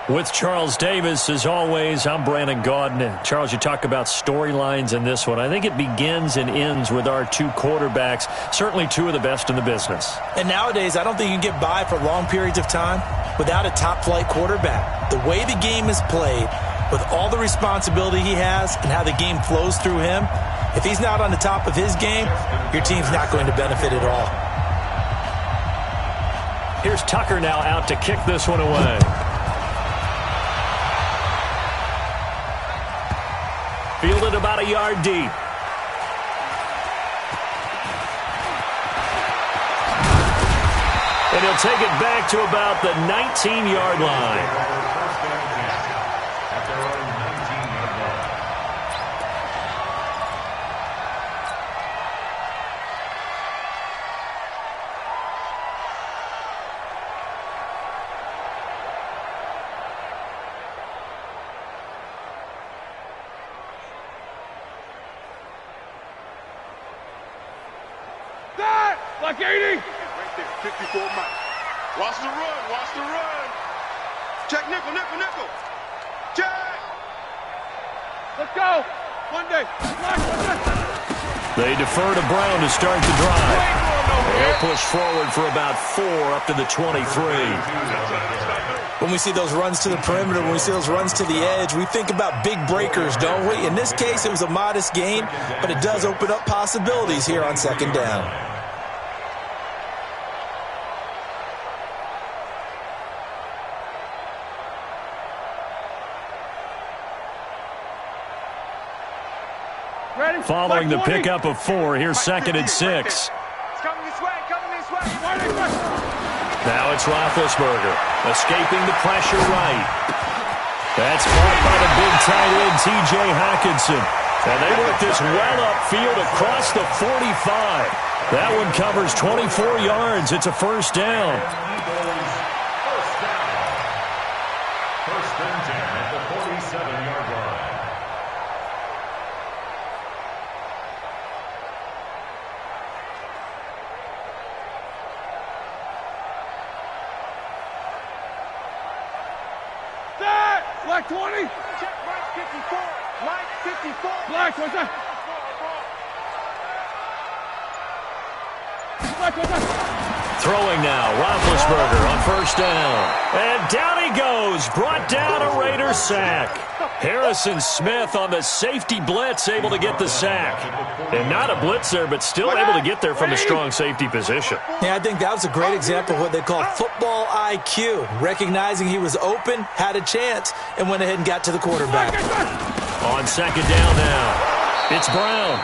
With Charles Davis, as always, I'm Brandon Gaudin. And Charles, you talk about storylines in this one. I think it begins and ends with our two quarterbacks, certainly two of the best in the business. And nowadays, I don't think you can get by for long periods of time without a top-flight quarterback. The way the game is played, with all the responsibility he has and how the game flows through him, if he's not on the top of his game, your team's not going to benefit at all. Here's Tucker now out to kick this one away. Fielded about a yard deep. And he'll take it back to about the 19-yard line. Like 80. Right there, 54 Mike. Watch the run, watch the run. Check nickel, nickel, nickel. Check. Let's go. One day. They defer to Brown to start the drive. They'll push forward for about 4 up to the 23. When we see those runs to the perimeter, when we see those runs to the edge, we think about big breakers, don't we? In this case, it was a modest gain, but it does open up possibilities here on second down. Following the pickup of 4, here's second and 6. It's coming this way, coming this way. Now it's Roethlisberger, escaping the pressure right. That's caught by the big tight end, T.J. Hockenson. And they work this well upfield across the 45. That one covers 24 yards. It's a first down. First and 10 at the 47-yard line. Black 20. Check Mike 54. Mike 54. Black, what's that? Black, what's that? Throwing now, Roethlisberger on first down. And down he goes, brought down a Raider sack. Harrison Smith on the safety blitz, able to get the sack. And not a blitzer, but still able to get there from the strong safety position. Yeah, I think that was a great example of what they call football IQ. Recognizing he was open, had a chance, and went ahead and got to the quarterback. On second down now, it's Brown.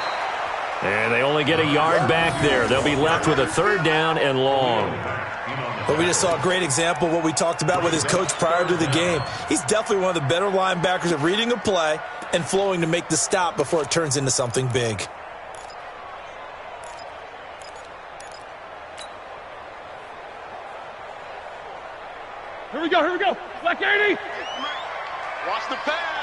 And they only get a yard back there. They'll be left with a third down and long. But we just saw a great example of what we talked about with his coach prior to the game. He's definitely one of the better linebackers at reading a play and flowing to make the stop before it turns into something big. Here we go, here we go. Black 80. Watch the pass.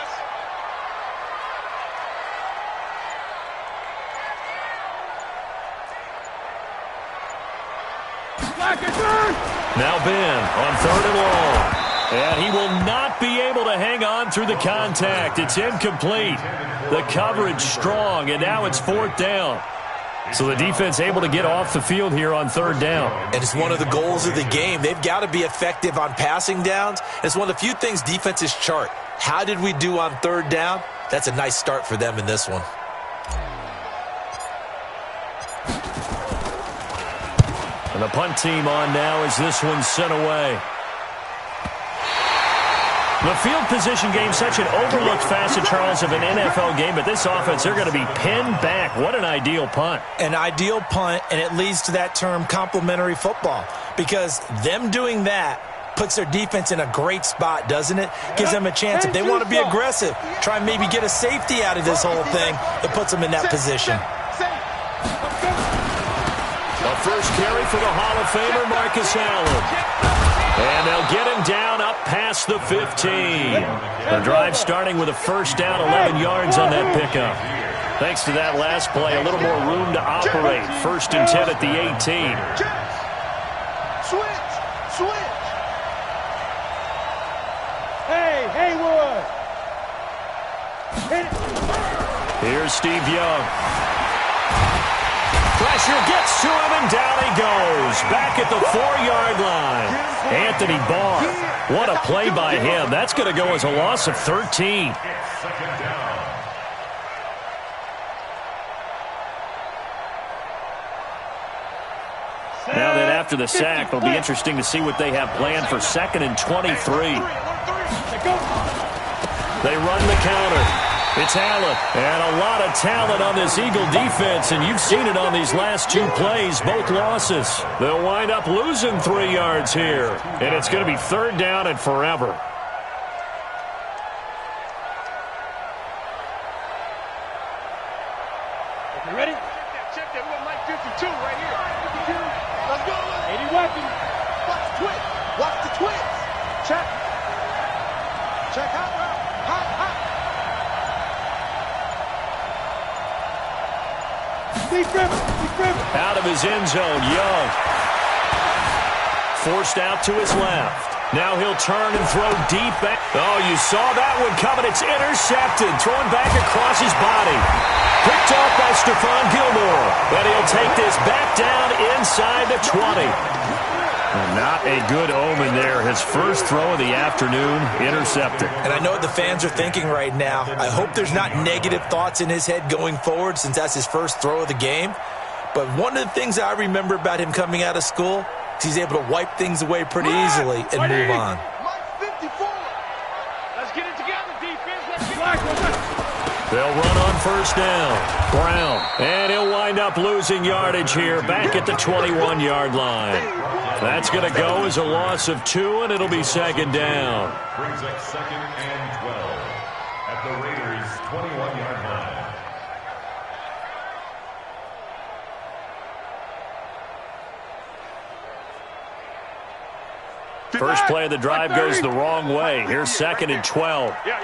Now Ben on third and long. And he will not be able to hang on through the contact. It's incomplete. The coverage strong, and now it's fourth down. So the defense able to get off the field here on third down. And it's one of the goals of the game. They've got to be effective on passing downs. It's one of the few things defenses chart. How did we do on third down? That's a nice start for them in this one. And the punt team on now as this one's sent away. The field position game, such an overlooked facet, Charles, of an NFL game, but this offense, they're going to be pinned back. What an ideal punt. An ideal punt, and it leads to that term complementary football, because them doing that puts their defense in a great spot, doesn't it? Gives them a chance. If they want to be aggressive, try and maybe get a safety out of this whole thing, it puts them in that position. The first carry for the Hall of Famer, Marcus Allen. And they'll get him down up past the 15. The drive starting with a first down, 11 yards on that pickup. Thanks to that last play, a little more room to operate. First and 10 at the 18. Switch. Haywood. Hit it. Here's Steve Young. Pressure gets to him, and down he goes. Back at the 4-yard line. Anthony Barr. What a play by him. That's going to go as a loss of 13. Second down. Now then, after the sack, it'll be interesting to see what they have planned for 2nd and 23. They run the counter. It's Allen. And a lot of talent on this Eagle defense, and you've seen it on these last 2 plays, both losses. They'll wind up losing 3 yards here, and it's going to be 3rd down and forever. You ready? Check that. We got Mike 52 right here. Let's go. 80 weapons. Watch the twist. Watch the twist. Check. Check hot route. Hot, hot. Deep river. Out of his end zone, Young. Forced out to his left. Now he'll turn and throw deep back. Oh, you saw that one coming. It's intercepted. Thrown back across his body. Picked off by Stephon Gilmore. But he'll take this back down inside the 20. Not a good omen there. His first throw of the afternoon, intercepted. And I know what the fans are thinking right now. I hope there's not negative thoughts in his head going forward since that's his first throw of the game. But one of the things I remember about him coming out of school is he's able to wipe things away pretty easily and move on. Mike 54. Let's get it together, defense. Let's get it. They'll run on first down. Brown. And he'll wind up losing yardage here back at the 21-yard line. That's going to go as a loss of 2, and it'll be 2nd down. Brings up 2nd and 12 at the Raiders' 21-yard line. First play of the drive goes the wrong way. Here's 2nd and 12. Yeah.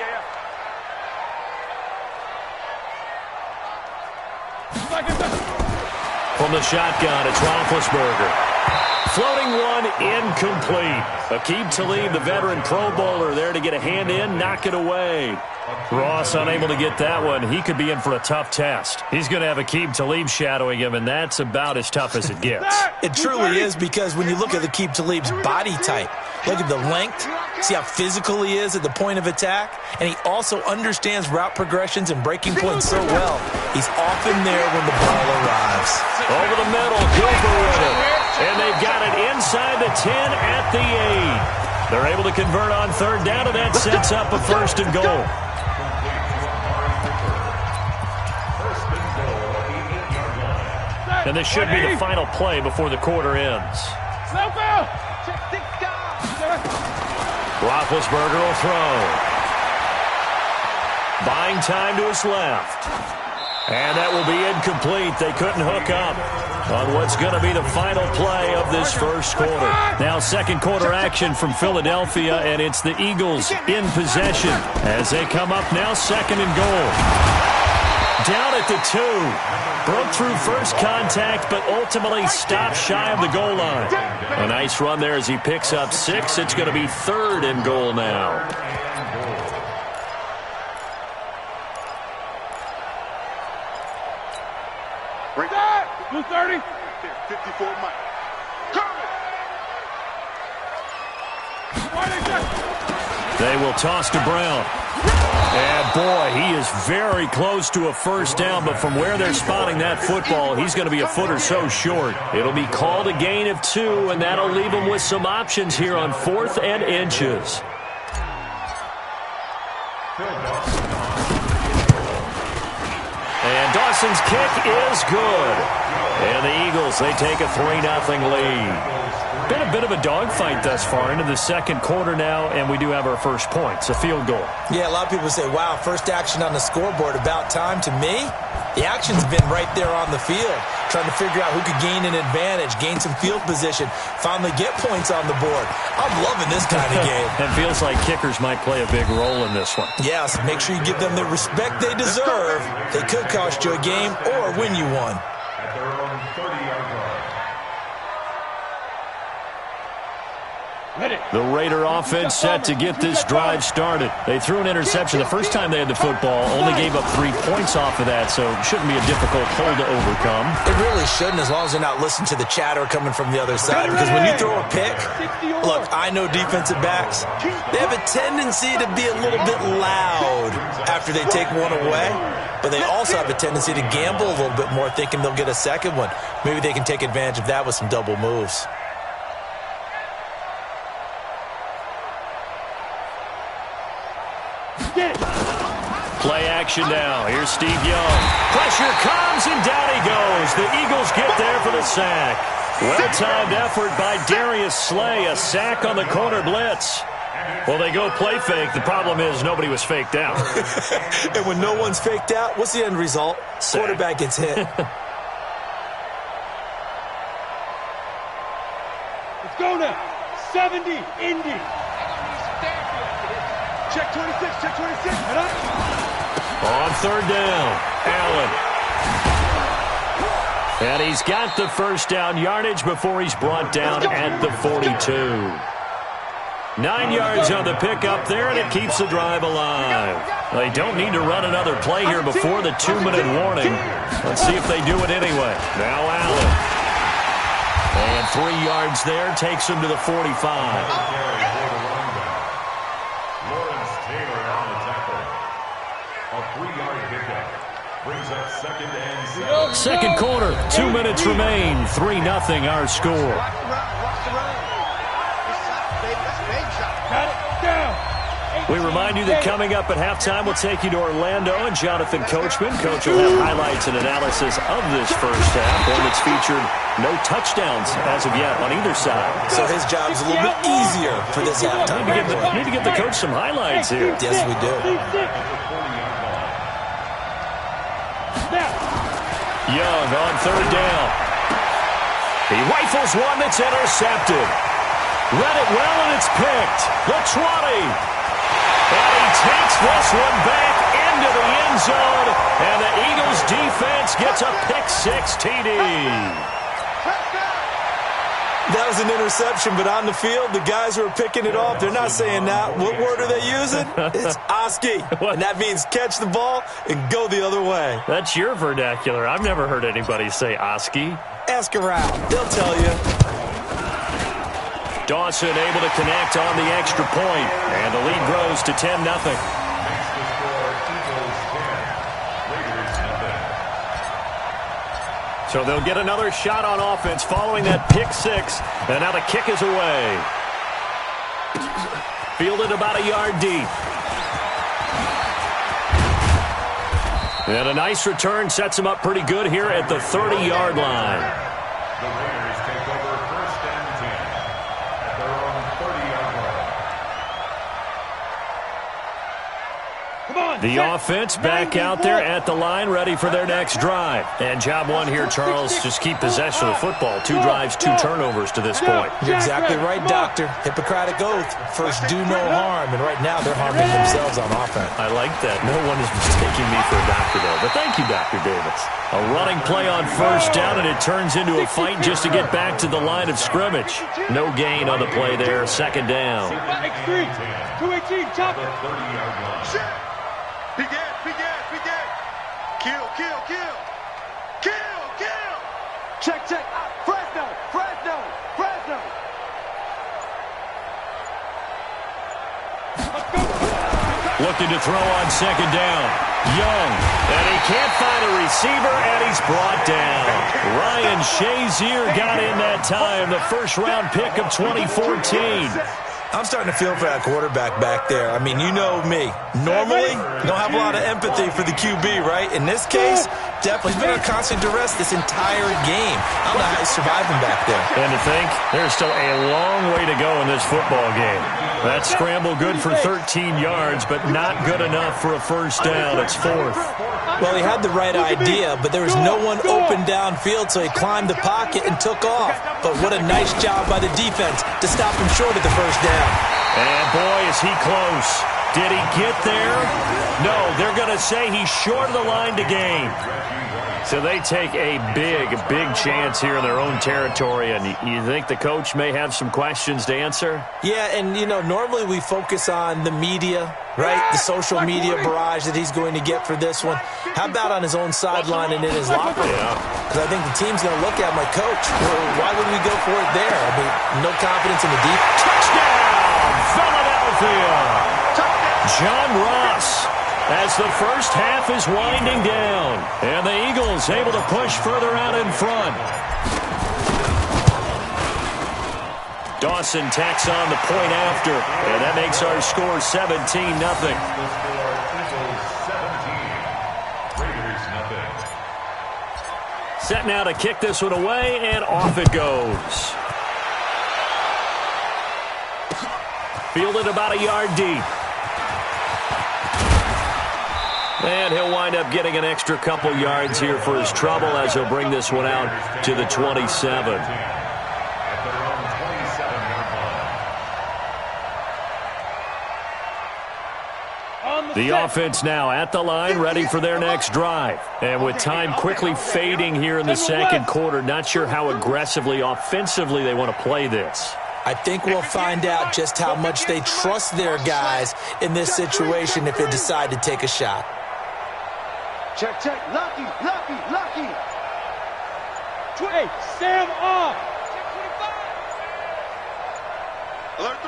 From the shotgun, it's Roethlisberger. Floating one, incomplete. Aqib Talib, the veteran Pro Bowler, there to get a hand in, knock it away. Ross unable to get that one. He could be in for a tough test. He's going to have Aqib Talib shadowing him, and that's about as tough as it gets. It truly is, because when you look at Aqib Talib's body type, look at the length, see how physical he is at the point of attack, and he also understands route progressions and breaking points so well. He's often there when the ball arrives. Over the middle, Cooper with it. And they've got it inside the 10 at the 8. They're able to convert on 3rd down, and that sets up a 1st and goal. And this should be the final play before the quarter ends. Roethlisberger will throw. Buying time to his left. And that will be incomplete. They couldn't hook up on what's going to be the final play of this first quarter. Now 2nd quarter action from Philadelphia, and it's the Eagles in possession as they come up now 2nd and goal. Down at the 2. Broke through first contact, but ultimately stopped shy of the goal line. A nice run there as he picks up 6. It's going to be 3rd and goal now. Bring that. Blue 30. 54 Mike. They will toss to Brown. And, boy, he is very close to a first down, but from where they're spotting that football, he's going to be a foot or so short. It'll be called a gain of 2, and that'll leave him with some options here on 4th and inches. And Dawson's kick is good. And the Eagles, they take a 3-0 lead. Been a bit of a dogfight thus far into the 2nd quarter now, and we do have our first points, a field goal. Yeah, a lot of people say, wow, first action on the scoreboard, about time. To me, the action's been right there on the field, trying to figure out who could gain an advantage, gain some field position, finally get points on the board. I'm loving this kind of game. It feels like kickers might play a big role in this one. Yes, make sure you give them the respect they deserve. They could cost you a game or win you one. At their own 30-yard line. The Raider offense set to get this drive started. They threw an interception the first time they had the football, only gave up 3 points off of that, so it shouldn't be a difficult hole to overcome. It really shouldn't, as long as they're not listening to the chatter coming from the other side. Because when you throw a pick, look, I know defensive backs, they have a tendency to be a little bit loud after they take one away, but they also have a tendency to gamble a little bit more, thinking they'll get a second one. Maybe they can take advantage of that with some double moves. Play action now. Here's Steve Young. Pressure comes, and down he goes. The Eagles get there for the sack. Well-timed effort by Darius Slay. A sack on the corner blitz. Well, they go play fake. The problem is nobody was faked out. And when no one's faked out, what's the end result? Sack. Quarterback gets hit. Let's go now. 70, Indy. Check 26, check 26. On third down, Allen. And he's got the first down yardage before he's brought down at the 42. 9 yards on the pickup there, and it keeps the drive alive. They don't need to run another play here before the 2-minute warning. Let's see if they do it anyway. Now Allen. And 3 yards there takes him to the 45. Second quarter, 2 minutes remain. 3-0 our score. We remind you that coming up at halftime, we'll take you to Orlando and Jonathan Coachman. Coach will have highlights and analysis of this first half. One that's featured no touchdowns as of yet on either side. So his job's a little bit easier for this halftime. Need to give the coach some highlights here. Yes, we do. Young on third down. He rifles one that's intercepted. Read it well, and it's picked. The 20. And he takes this one back into the end zone, and the Eagles defense gets a pick-6 TD. That was an interception, but on the field, the guys who are picking it off, they're not saying that. What word are they using? It's Oski, and that means catch the ball and go the other way. That's your vernacular. I've never heard anybody say Oski. Ask around. They'll tell you. Dawson able to connect on the extra point, and the lead grows to 10-0. So they'll get another shot on offense following that pick-6, and now the kick is away. Fielded about a yard deep. And a nice return sets him up pretty good here at the 30-yard line. The offense back out there at the line, ready for their next drive. And job one here, Charles, just keep possession of the football. 2 drives, 2 turnovers to this point. You're exactly right, Doctor. Hippocratic oath. First, do no harm. And right now, they're harming themselves on offense. I like that. No one is mistaking me for a doctor, though. But thank you, Dr. Davis. A running play on first down, and it turns into a fight just to get back to the line of scrimmage. No gain on the play there. Second down. 218, chop it. Begin. Kill. Check. Fresno. Looking to throw on second down. Young. And he can't find a receiver, and he's brought down. Ryan Shazier got in that time, the first-round pick of 2014. I'm starting to feel for that quarterback back there. I mean, you know me. Normally, don't have a lot of empathy for the QB, right? In this case, definitely been under constant duress this entire game. I don't know how he's surviving back there. And to think, there's still a long way to go in this football game. That scramble good for 13 yards, but not good enough for a first down. It's 4th. Well, he had the right idea, but there was no one open downfield, so he climbed the pocket and took off. But what a nice job by the defense to stop him short of the first down. And boy, is he close. Did he get there? No, they're going to say he's short of the line to gain. So they take a big chance here in their own territory, and you think the coach may have some questions to answer? Yeah, and, normally we focus on the media, right? The social media barrage that he's going to get for this one. How about on his own sideline and in his locker room? Because I think the team's going to look at him like, Coach, why would we go for it there? I mean, no confidence in the defense. Touchdown, Philadelphia! John Ross, as the first half is winding down. And the Eagles able to push further out in front. Dawson tacks on the point after. And that makes our score 17-0. Set now to kick this one away, and off it goes. Fielded about a yard deep. And he'll wind up getting an extra couple yards here for his trouble as he'll bring this one out to the 27. The offense now at the line, ready for their next drive. And with time quickly fading here in the second quarter, not sure how aggressively, offensively they want to play this. I think we'll find out just how much they trust their guys in this situation if they decide to take a shot. Check. Lucky. Hey, Sam off. Alert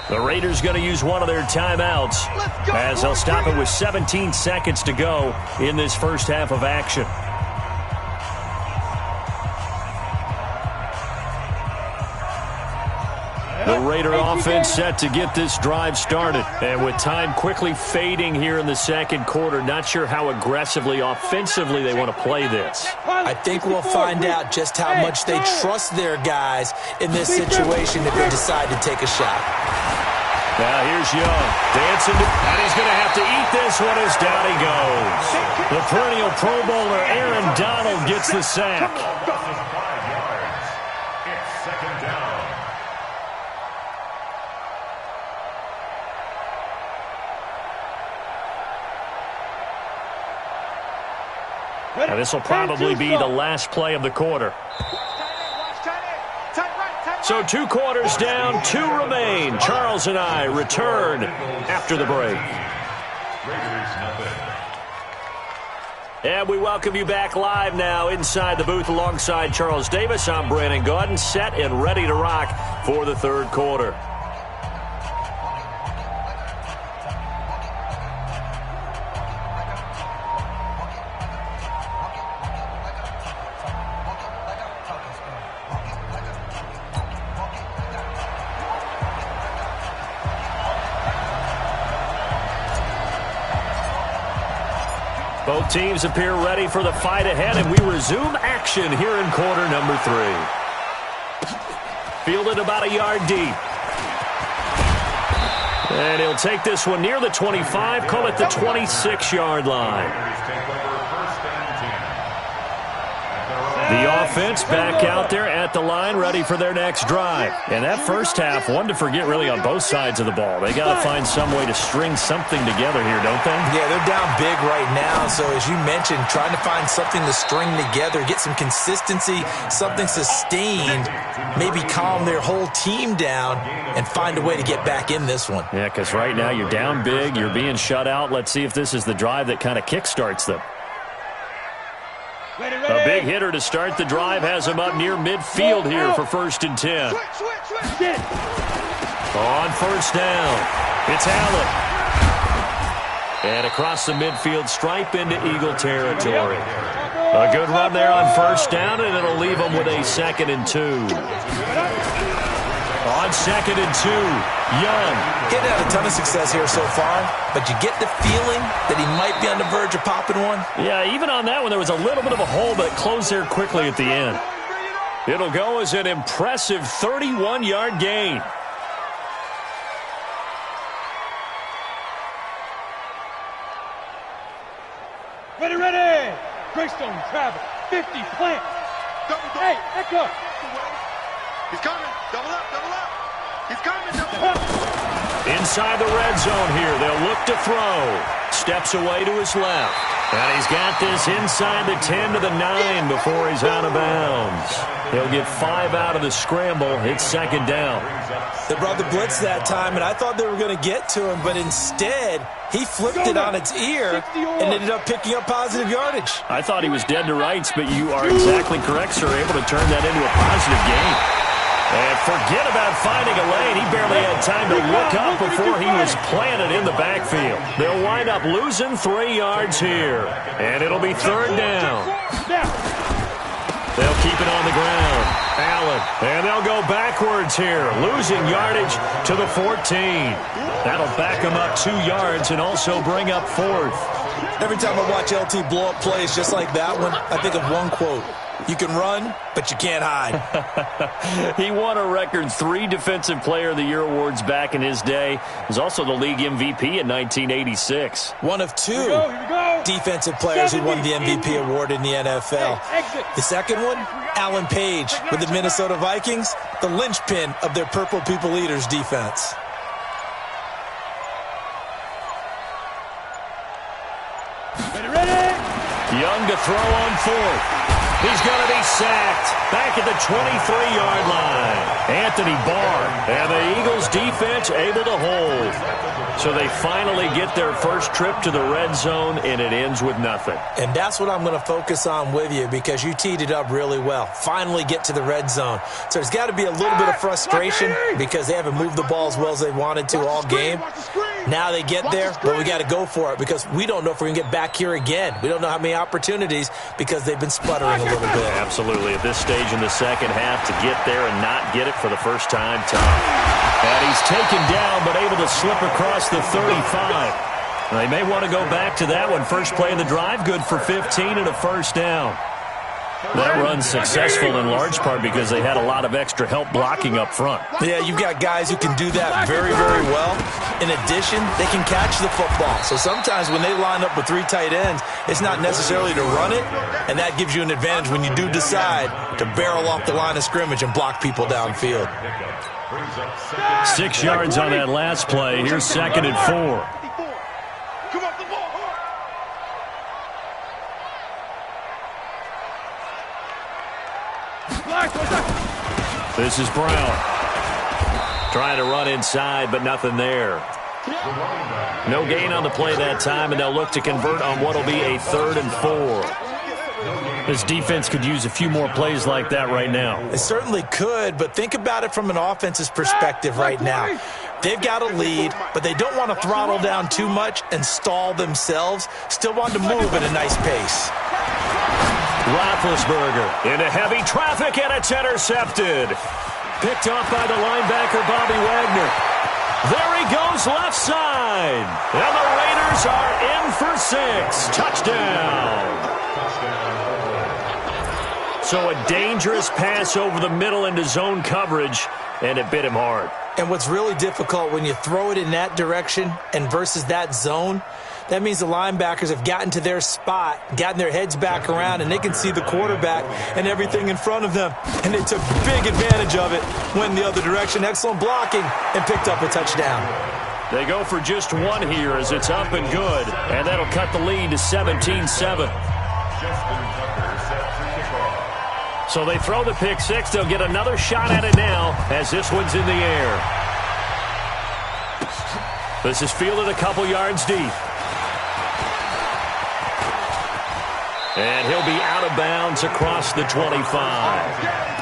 3. The Raiders going to use one of their timeouts as they'll stop it with 17 seconds to go in this first half of action. The Raider offense set to get this drive started. And with time quickly fading here in the second quarter, not sure how aggressively, offensively they want to play this. I think we'll find out just how much they trust their guys in this situation if they decide to take a shot. Now here's Young, dancing, and he's going to have to eat this one as down he goes. The perennial Pro Bowler Aaron Donald gets the sack. It's second down. And this will probably be the last play of the quarter. So 2 quarters down, 2 remain. Charles and I return after the break. And we welcome you back live now inside the booth alongside Charles Davis. I'm Brandon Gaudin, set and ready to rock for the third quarter. Both teams appear ready for the fight ahead, and we resume action here in quarter number 3. Fielded about a yard deep. And he'll take this one near the 25, call it the 26-yard line. The offense back out there at the line, ready for their next drive. And that first half, one to forget really on both sides of the ball. They got to find some way to string something together here, don't they? Yeah, they're down big right now. So as you mentioned, trying to find something to string together, get some consistency, something sustained, maybe calm their whole team down and find a way to get back in this one. Yeah, because right now you're down big, you're being shut out. Let's see if this is the drive that kind of kickstarts them. A big hitter to start the drive has him up near midfield here for 1st and 10. On first down, it's Allen. And across the midfield stripe into Eagle territory. A good run there on first down, and it'll leave them with a 2nd and 2. On 2nd and 2, Young. Getting had a ton of success here so far, but you get the feeling that he might be on the verge of popping one. Yeah, even on that one, there was a little bit of a hole, but it closed there quickly at the end. It'll go as an impressive 31-yard gain. Ready. Greystone, travel. 50, plant. Hey, echo. He's coming. Double up. He's coming. Double up. inside the red zone here. They'll look to throw. Steps away to his left. And he's got this inside the 10 to the 9 before he's out of bounds. He'll get 5 out of the scramble. It's second down. They brought the blitz that time, and I thought they were going to get to him, but instead he flipped it on its ear and ended up picking up positive yardage. I thought he was dead to rights, but you are exactly correct, sir. Able to turn that into a positive gain. And forget about finding a lane. He barely had time to look up before he was planted in the backfield. They'll wind up losing 3 yards here. And it'll be third down. They'll keep it on the ground. Allen. And they'll go backwards here. Losing yardage to the 14. That'll back them up 2 yards and also bring up fourth. Every time I watch LT blow up plays just like that one, I think of one quote. You can run, but you can't hide. He won a record 3 Defensive Player of the Year awards back in his day. He was also the league MVP in 1986. One of 2 defensive players who won the MVP award in the NFL. The second one, Alan Page with the Minnesota Vikings, the linchpin of their Purple People Eaters defense. Young to throw on fourth. He's going to be sacked back at the 23-yard line. Anthony Barr and the Eagles defense able to hold. So they finally get their first trip to the red zone, and it ends with nothing. And that's what I'm going to focus on with you because you teed it up really well. Finally get to the red zone. So there's got to be a little bit of frustration because they haven't moved the ball as well as they wanted to all game. Now they get there, but we got to go for it because we don't know if we're going to get back here again. We don't know how many opportunities because they've been sputtering a little bit. Absolutely. At this stage in the second half, to get there and not get it for the first time, tough. And he's taken down but able to slip across the 35. They may want to go back to that one. First play of the drive, good for 15 and a first down. That run's successful in large part because they had a lot of extra help blocking up front. Yeah, you've got guys who can do that very, very well. In addition, they can catch the football. So sometimes when they line up with 3 tight ends, it's not necessarily to run it, and that gives you an advantage when you do decide to barrel off the line of scrimmage and block people downfield. 6 yards on that last play. Here's second and 4. This is Brown. Trying to run inside, but nothing there. No gain on the play that time, and they'll look to convert on what will be a 3rd and 4. This defense could use a few more plays like that right now. It certainly could, but think about it from an offense's perspective right now. They've got a lead, but they don't want to throttle down too much and stall themselves. Still want to move at a nice pace. Roethlisberger into heavy traffic, and it's intercepted. Picked off by the linebacker, Bobby Wagner. There he goes left side. And the Raiders are in for 6. Touchdown. So a dangerous pass over the middle into zone coverage, and it bit him hard. And what's really difficult when you throw it in that direction and versus that zone, that means the linebackers have gotten to their spot, gotten their heads back around, and they can see the quarterback and everything in front of them. And they took big advantage of it, went the other direction, excellent blocking, and picked up a touchdown. They go for just 1 here as it's up and good, and that'll cut the lead to 17-7. So they throw the pick 6. They'll get another shot at it now as this one's in the air. This is fielded a couple yards deep. And he'll be out of bounds across the 25.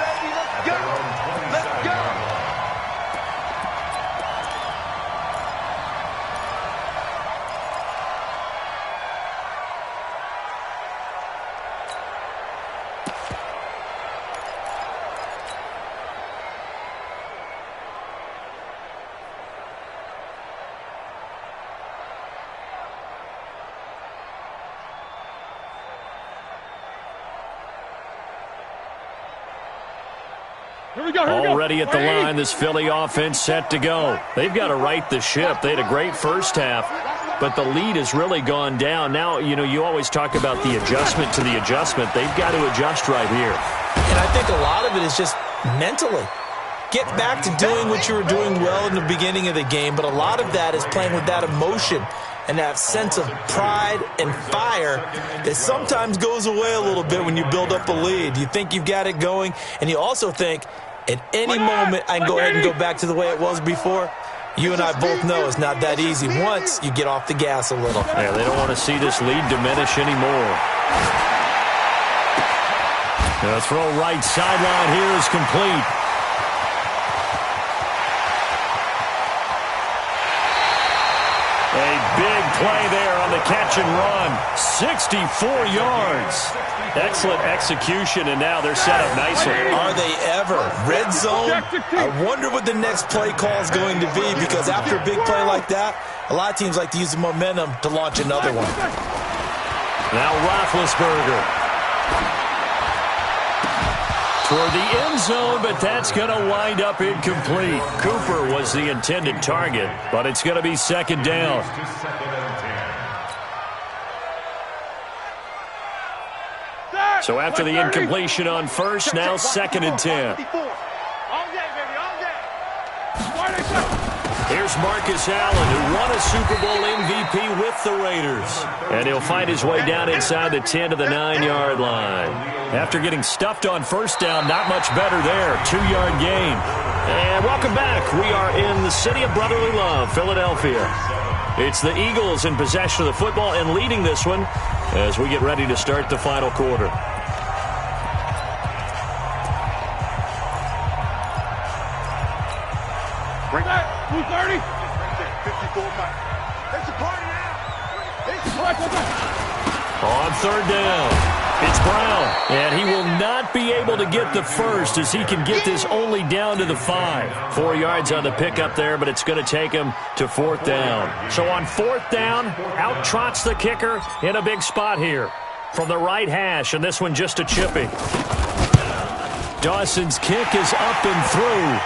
Already at the line, this Philly offense set to go. They've got to right the ship. They had a great first half, but the lead has really gone down. Now, you always talk about the adjustment to the adjustment. They've got to adjust right here. And I think a lot of it is just mentally. get back to doing what you were doing well in the beginning of the game, but a lot of that is playing with that emotion and that sense of pride and fire that sometimes goes away a little bit when you build up a lead. You think you've got it going, and you also think at any moment I can go ahead and go back to the way it was before. You and I both know it's not that easy once you get off the gas a little. Yeah, they don't want to see this lead diminish anymore. The throw right sideline here is complete. A big play there on the catch and run. 64 yards. Excellent execution, and now they're set up nicely. Are they ever? Red zone? I wonder what the next play call is going to be, because after a big play like that, a lot of teams like to use the momentum to launch another one. Now Roethlisberger. For the end zone, but that's going to wind up incomplete. Cooper was the intended target, but it's going to be second down. So after the incompletion on first, now second and 10. Here's Marcus Allen, who won a Super Bowl MVP with the Raiders. And he'll find his way down inside the 10 to the 9-yard line. After getting stuffed on first down, not much better there. 2-yard gain. And welcome back. We are in the city of brotherly love, Philadelphia. It's the Eagles in possession of the football and leading this one as we get ready to start the final quarter. Bring that. 230. 54 miles. It's a party now. It's a party. On third down, it's Brown, and he will not be able to get the first as he can get this only down to the 5. 4 yards on the pickup there, but it's going to take him to fourth down. So on fourth down, out trots the kicker in a big spot here from the right hash, and this one just a chippy. Dawson's kick is up and through.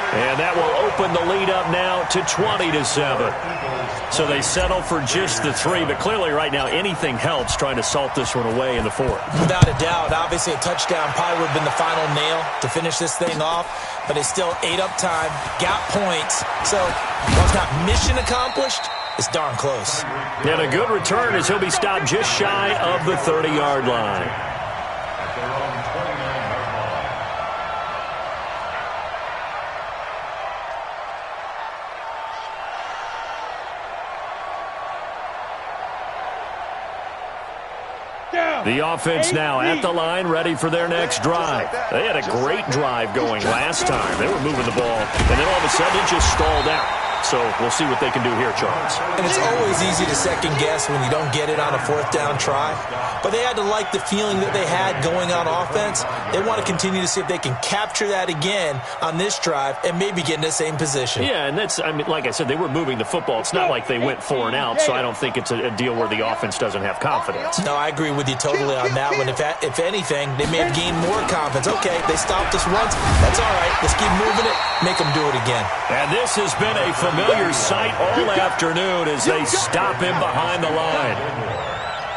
And that will open the lead up now to 20-7. So they settle for just the 3, but clearly right now anything helps trying to salt this one away in the 4th. Without a doubt, obviously a touchdown probably would have been the final nail to finish this thing off, but it's still ate up time, got points. So while it's not mission accomplished, it's darn close. And a good return as he'll be stopped just shy of the 30-yard line. The offense now at the line, ready for their next drive. They had a great drive going last time. They were moving the ball, and then all of a sudden it just stalled out. So we'll see what they can do here, Charles. And it's always easy to second guess when you don't get it on a fourth down try. But they had to like the feeling that they had going on offense. They want to continue to see if they can capture that again on this drive and maybe get in the same position. Yeah, and that's, I mean, like I said, they were moving the football. It's not like they went 4 and out, so I don't think it's a deal where the offense doesn't have confidence. No, I agree with you totally on that one. If anything, they may have gained more confidence. Okay, they stopped us once. That's all right. Let's keep moving it. Make them do it again. And this has been a familiar sight all afternoon as they stop him behind the line.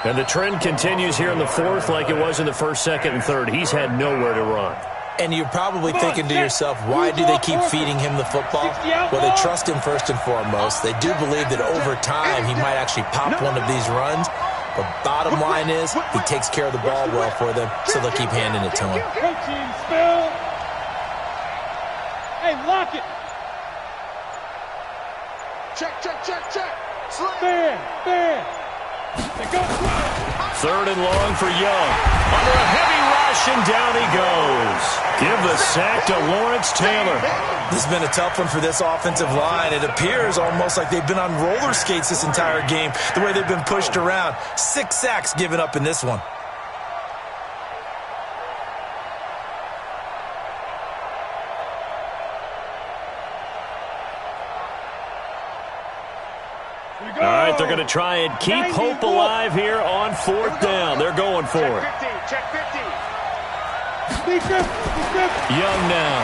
And the trend continues here in the 4th like it was in the 1st, 2nd, and 3rd. He's had nowhere to run. And you're probably thinking to yourself, why do they keep feeding him the football? Well, they trust him first and foremost. They do believe that over time he might actually pop one of these runs. But bottom line is he takes care of the ball well for them, so they'll keep handing it to him. Hey, lock it. Check. Fair. Third and long for Young. Under a heavy rush, and down he goes. Give the sack to Lawrence Taylor. This has been a tough one for this offensive line. It appears almost like they've been on roller skates this entire game, the way they've been pushed around. 6 sacks given up in this one. All right, they're going to try and keep hope alive here on 4th down. They're going for it. Check 50. Young now,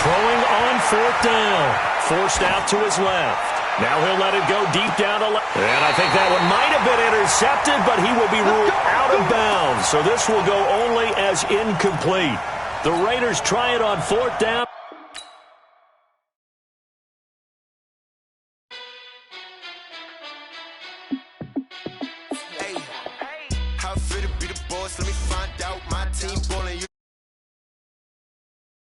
throwing on 4th down. Forced out to his left. Now he'll let it go deep down to left. And I think that one might have been intercepted, but he will be ruled out of bounds. So this will go only as incomplete. The Raiders try it on 4th down. fit to be the boss, let me find out. My team ballin'.